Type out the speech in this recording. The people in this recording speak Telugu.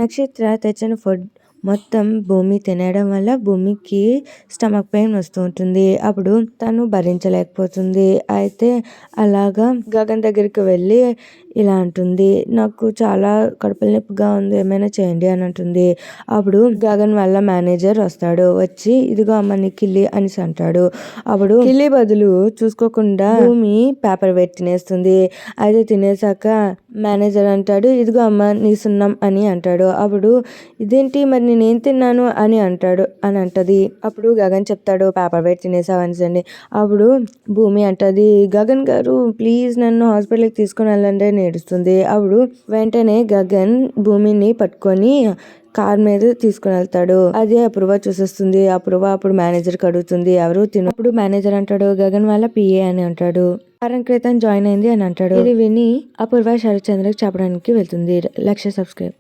నక్షత్ర తెచ్చిన ఫుడ్ మొత్తం భూమి తినేయడం వల్ల భూమికి స్టమక్ పెయిన్ వస్తూ ఉంటుంది. అప్పుడు తను భరించలేకపోతుంది. అయితే అలాగా గగన్ దగ్గరికి వెళ్ళి ఇలా అంటుంది, నాకు చాలా కడుపులో నొప్పిగా ఉంది, ఏమైనా చేయండి అని అంటుంది. అప్పుడు గగన్ వాళ్ళ మేనేజర్ వస్తాడు. వచ్చి ఇదిగో అమ్మ నీ కిల్లి అనేసి అంటాడు. అప్పుడు కిల్లి బదులు చూసుకోకుండా భూమి పేపర్ వెయిట్ తినేస్తుంది. అయితే తినేసాక మేనేజర్ అంటాడు, ఇదిగో అమ్మ నీ సున్నం అని అంటాడు. అప్పుడు ఇదేంటి మరి నేనేం తిన్నాను అని అంటది. అప్పుడు గగన్ చెప్తాడు పేపర్ వెయిట్ తినేసావు అనేసండి. అప్పుడు భూమి అంటది, గగన్ గారు ప్లీజ్ నన్ను హాస్పిటల్కి తీసుకుని వెళ్ళండి అని ఏడుస్తుంది. అప్పుడు వెంటనే గగన్ భూమిని పట్టుకొని కార్ మీద తీసుకుని వెళ్తాడు. అదే అపూర్వ చూసేస్తుంది. అపూర్వ అప్పుడు మేనేజర్ కి అడుగుతుంది ఎవరు తిను. అప్పుడు మేనేజర్ అంటాడు గగన్ వాళ్ళ పిఏ అని అంటాడు. వారం క్రితం జాయిన్ అయింది అని అంటాడు. ఇది విని అపూర్వ శరత్ చంద్రకి చెప్పడానికి వెళ్తుంది. లక్ష సబ్స్క్రైబ్.